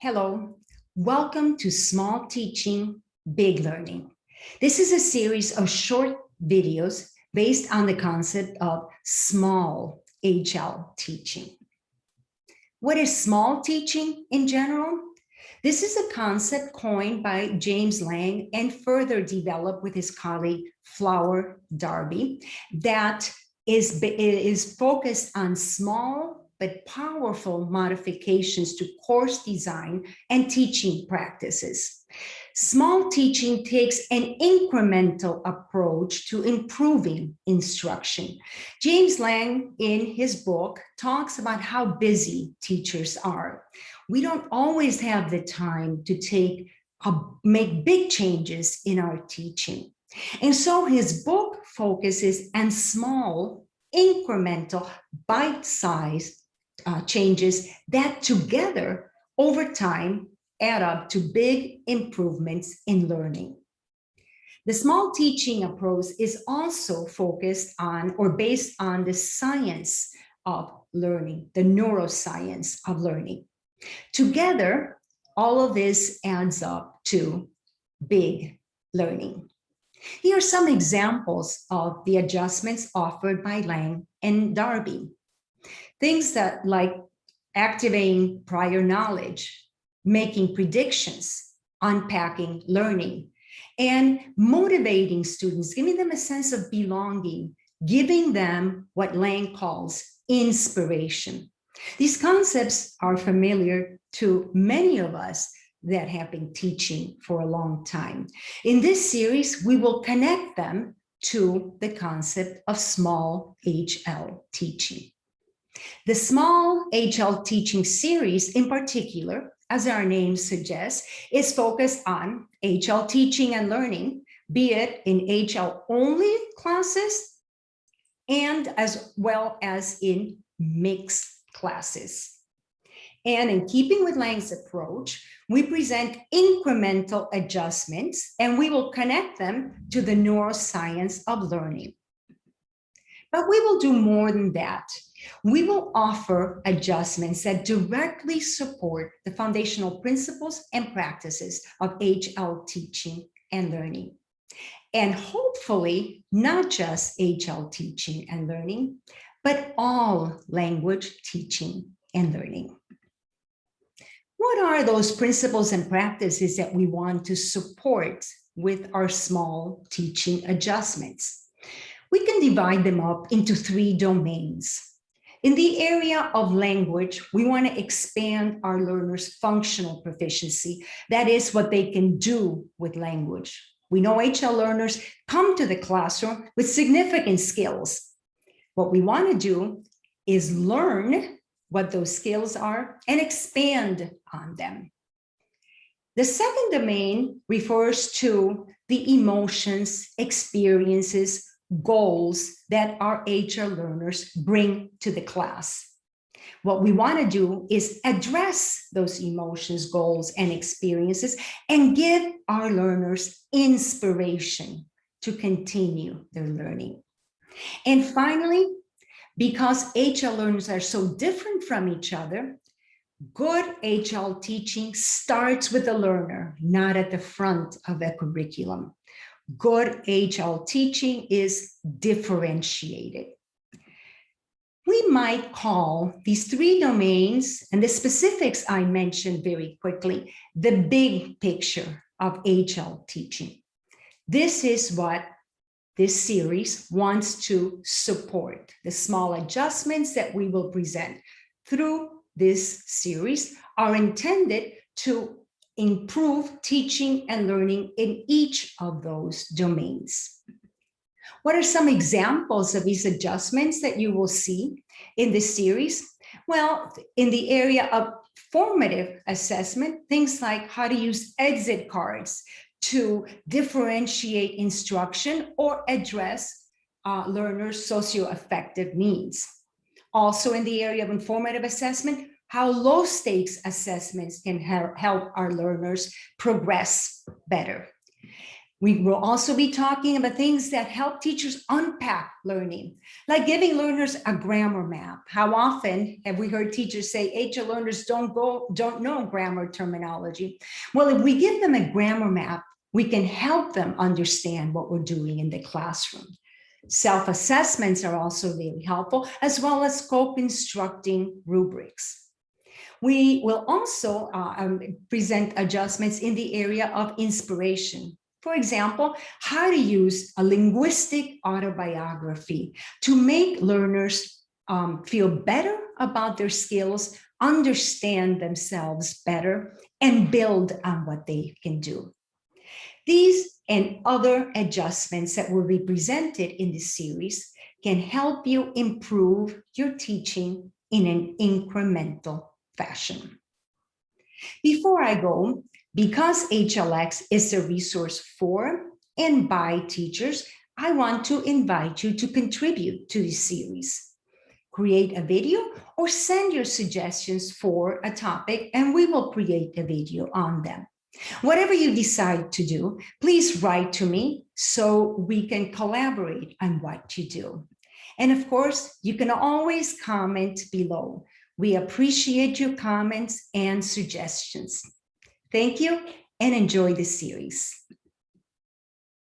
Hello, welcome to Small Teaching, Big Learning. This is a series of short videos based on the concept of small HL teaching. What is small teaching in general? This is a concept coined by James Lang and further developed with his colleague Flower Darby that is focused on small but powerful modifications to course design and teaching practices. Small teaching takes an incremental approach to improving instruction. James Lang, in his book, talks about how busy teachers are. We don't always have the time to make big changes in our teaching. And so his book focuses on small, incremental, bite-sized changes that together over time add up to big improvements in learning. The small teaching approach is also focused on or based on the science of learning, the neuroscience of learning. Together, all of this adds up to big learning. Here are some examples of the adjustments offered by Lang and Darby. Things that like activating prior knowledge, making predictions, unpacking learning, and motivating students, giving them a sense of belonging, giving them what Lang calls inspiration. These concepts are familiar to many of us that have been teaching for a long time. In this series, we will connect them to the concept of small HL teaching. The small HL teaching series in particular, as our name suggests, is focused on HL teaching and learning, be it in HL only classes and as well as in mixed classes. And in keeping with Lang's approach, we present incremental adjustments and we will connect them to the neuroscience of learning. But we will do more than that. We will offer adjustments that directly support the foundational principles and practices of HL teaching and learning. And hopefully, not just HL teaching and learning, but all language teaching and learning. What are those principles and practices that we want to support with our small teaching adjustments? We can divide them up into 3 domains. In the area of language, we want to expand our learners' functional proficiency. That is what they can do with language. We know HL learners come to the classroom with significant skills. What we want to do is learn what those skills are and expand on them. The second domain refers to the emotions, experiences, goals that our HL learners bring to the class. What we want to do is address those emotions, goals, and experiences and give our learners inspiration to continue their learning. And finally, because HL learners are so different from each other, good HL teaching starts with the learner, not at the front of a curriculum. Good HL teaching is differentiated. We might call these 3 domains, and the specifics I mentioned very quickly, the big picture of HL teaching. This is what this series wants to support. The small adjustments that we will present through this series are intended to improve teaching and learning in each of those domains. What are some examples of these adjustments that you will see in this series? Well, in the area of formative assessment, things like how to use exit cards to differentiate instruction or address learners' socioaffective needs. Also in the area of informative assessment, how low stakes assessments can help our learners progress better. We will also be talking about things that help teachers unpack learning, like giving learners a grammar map. How often have we heard teachers say HL learners don't know grammar terminology? Well, if we give them a grammar map, we can help them understand what we're doing in the classroom. Self-assessments are also really helpful, as well as scope instructing rubrics. We will also present adjustments in the area of inspiration. For example, how to use a linguistic autobiography to make learners feel better about their skills, understand themselves better, and build on what they can do. These and other adjustments that will be presented in this series can help you improve your teaching in an incremental fashion. Before I go, because HLX is a resource for and by teachers, I want to invite you to contribute to this series. Create a video or send your suggestions for a topic, and we will create a video on them. Whatever you decide to do, please write to me so we can collaborate on what you do. And of course, you can always comment below. We appreciate your comments and suggestions. Thank you and enjoy the series.